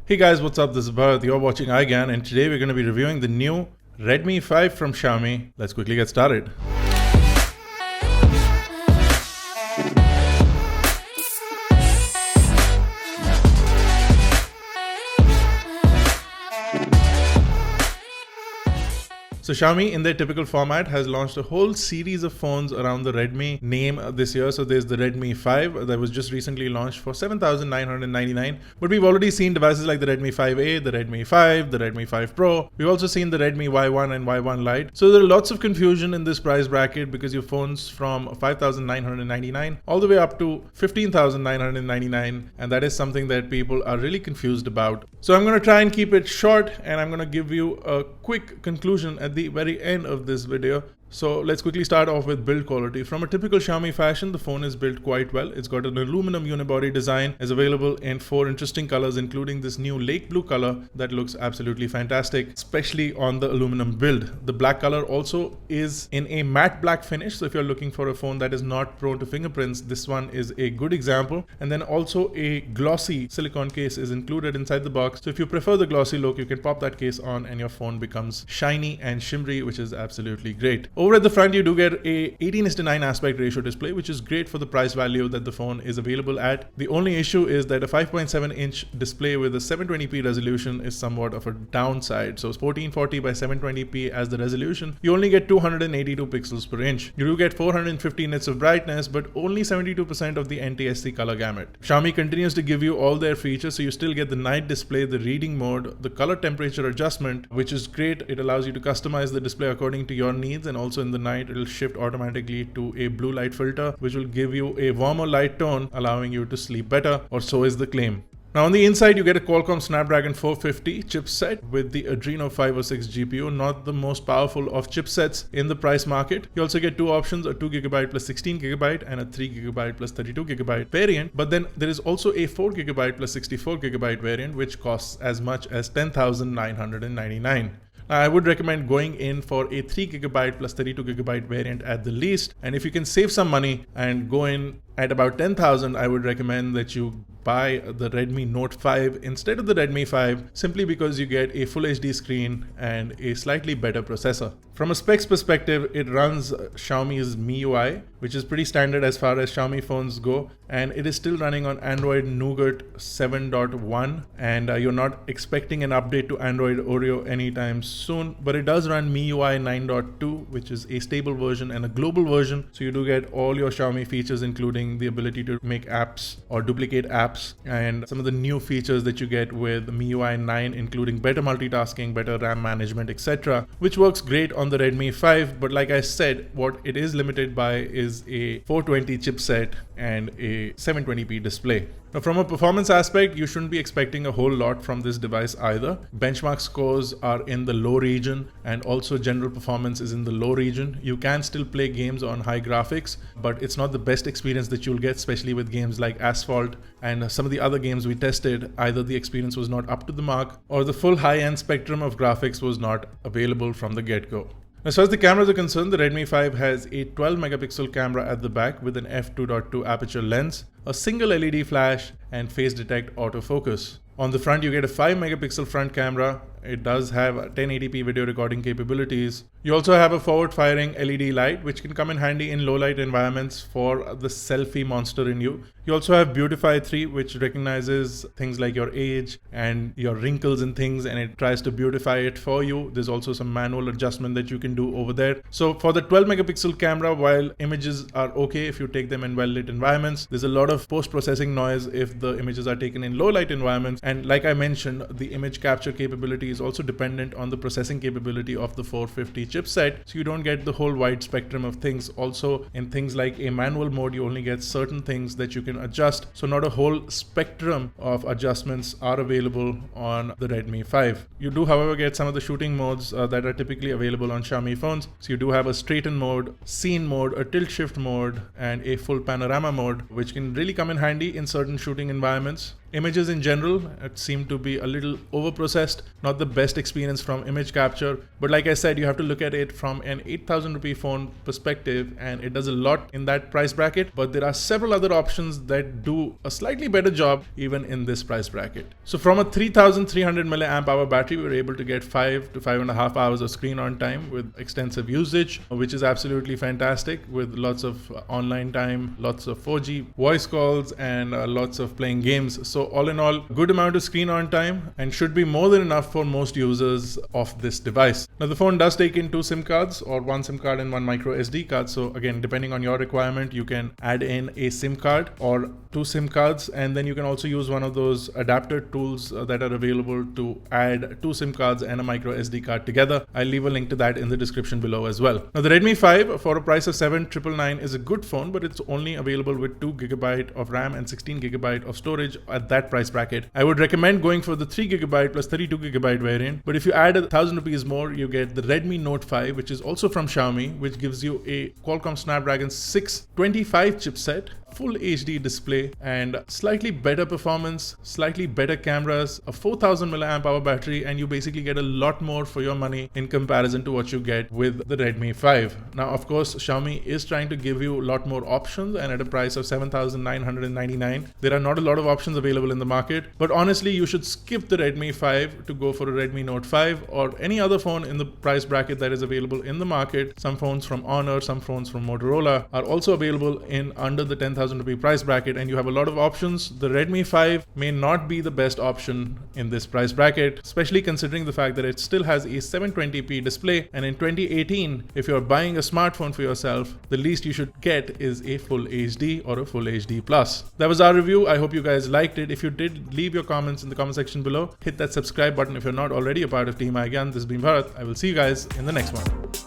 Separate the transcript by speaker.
Speaker 1: Hey guys, what's up? This is Bharat. You're watching iGyaan, and today we're going to be reviewing the new Redmi 5 from Xiaomi. Let's quickly get started. So Xiaomi, in their typical format, has launched a whole series of phones around the Redmi name this year. So there's the Redmi 5 that was just recently launched for 7,999. But we've already seen devices like the Redmi 5A, the Redmi 5, the Redmi 5 Pro. We've also seen the Redmi Y1 and Y1 Lite. So there are lots of confusion in this price bracket because your phones from 5,999 all the way up to 15,999, and that is something that people are really confused about. So I'm going to try and keep it short, and I'm going to give you a quick conclusion at the very end of this video. So let's quickly start off with build quality. From a typical Xiaomi fashion, the phone is built quite well. It's got an aluminum unibody design, is available in 4 interesting colors, including this new lake blue color that looks absolutely fantastic, especially on the aluminum build. The black color also is in a matte black finish, so if you're looking for a phone that is not prone to fingerprints, this one is a good example. And then also a glossy silicone case is included inside the box. So if you prefer the glossy look, you can pop that case on and your phone becomes shiny and shimmery, which is absolutely great. Over at the front, you do get a 18:9 aspect ratio display, which is great for the price value that the phone is available at. The only issue is that a 5.7-inch display with a 720p resolution is somewhat of a downside. So 1440 by 720p as the resolution, you only get 282 pixels per inch. You do get 450 nits of brightness, but only 72% of the NTSC color gamut. Xiaomi continues to give you all their features, so you still get the night display, the reading mode, the color temperature adjustment, which is great. It allows you to customize the display according to your needs, and also in the night it will shift automatically to a blue light filter, which will give you a warmer light tone, allowing you to sleep better, or so is the claim. Now on the inside, you get a Qualcomm Snapdragon 450 chipset with the Adreno 506 GPU, not the most powerful of chipsets in the price market. You also get two options, a 2GB plus 16GB and a 3GB plus 32GB variant. But then there is also a 4GB plus 64GB variant, which costs as much as 10,999. Now, I would recommend going in for a 3GB plus 32GB variant at the least. And if you can save some money and go in at about 10,000, I would recommend that you buy the Redmi Note 5 instead of the Redmi 5, simply because you get a full HD screen and a slightly better processor. From a specs perspective, it runs Xiaomi's MIUI, which is pretty standard as far as Xiaomi phones go, and it is still running on Android Nougat 7.1, and you're not expecting an update to Android Oreo anytime soon, but it does run MIUI 9.2, which is a stable version and a global version, so you do get all your Xiaomi features, including the ability to make apps or duplicate apps, and some of the new features that you get with MIUI 9, including better multitasking, better RAM management, etc., which works great on the Redmi 5. But like I said, what it is limited by is a 420 chipset and a 720p display. Now, from a performance aspect, you shouldn't be expecting a whole lot from this device either. Benchmark scores are in the low region, and also general performance is in the low region. You can still play games on high graphics, but it's not the best experience that you'll get, especially with games like Asphalt and some of the other games we tested. Either the experience was not up to the mark, or the full high-end spectrum of graphics was not available from the get-go. As far as the cameras are concerned, the Redmi 5 has a 12 megapixel camera at the back with an f2.2 aperture lens, a single LED flash, and face detect autofocus. On the front, you get a 5 megapixel front camera. It does have 1080p video recording capabilities. You also have a forward-firing LED light, which can come in handy in low-light environments for the selfie monster in you. You also have Beautify 3, which recognizes things like your age and your wrinkles and things, and it tries to beautify it for you. There's also some manual adjustment that you can do over there. So for the 12 megapixel camera, while images are okay if you take them in well-lit environments, there's a lot of post-processing noise if the images are taken in low-light environments. And like I mentioned, the image capture capability is also dependent on the processing capability of the 450 chipset, so you don't get the whole wide spectrum of things. Also, in things like a manual mode, you only get certain things that you can adjust, so not a whole spectrum of adjustments are available on the Redmi 5. You do, however, get some of the shooting modes that are typically available on Xiaomi phones. So you do have a straighten mode, scene mode, a tilt shift mode, and a full panorama mode, which can really come in handy in certain shooting environments. Images in general seem to be a little overprocessed, not the best experience from image capture. But like I said, you have to look at it from an 8,000 rupee phone perspective, and it does a lot in that price bracket. But there are several other options that do a slightly better job even in this price bracket. So from a 3,300 milliamp hour battery, we were able to get 5 to 5.5 hours of screen on time with extensive usage, which is absolutely fantastic, with lots of online time, lots of 4G voice calls, and lots of playing games. So all in all, good amount of screen on time, and should be more than enough for most users of this device. Now the phone does take in 2 SIM cards, or 1 SIM card and 1 micro SD card. So again, depending on your requirement, you can add in a SIM card or 2 SIM cards, and then you can also use one of those adapter tools that are available to add 2 SIM cards and a micro SD card together. I'll leave a link to that in the description below as well. Now the Redmi 5 for a price of 7,999 is a good phone, but it's only available with 2GB of RAM and 16GB of storage at that price bracket. I would recommend going for the 3GB plus 32GB variant, but if you add 1,000 rupees more, you get the Redmi Note 5, which is also from Xiaomi, which gives you a Qualcomm Snapdragon 625 chipset, full HD display, and slightly better performance, slightly better cameras, a 4,000 milliamp hour battery, and you basically get a lot more for your money in comparison to what you get with the Redmi 5. Now, of course, Xiaomi is trying to give you a lot more options, and at a price of 7,999, there are not a lot of options available in the market. But honestly, you should skip the Redmi 5 to go for a Redmi Note 5 or any other phone in the price bracket that is available in the market. Some phones from Honor, some phones from Motorola are also available in under the 10,000 rupee price bracket, and you have a lot of options. The Redmi 5 may not be the best option in this price bracket, especially considering the fact that it still has a 720p display, and in 2018, if you're buying a smartphone for yourself, the least you should get is a full HD or a full HD plus. That was our review. I hope you guys liked it. If you did, leave your comments in the comment section below. Hit that subscribe button if you're not already a part of Team iGyaan. This has been Bharat. I will see you guys in the next one.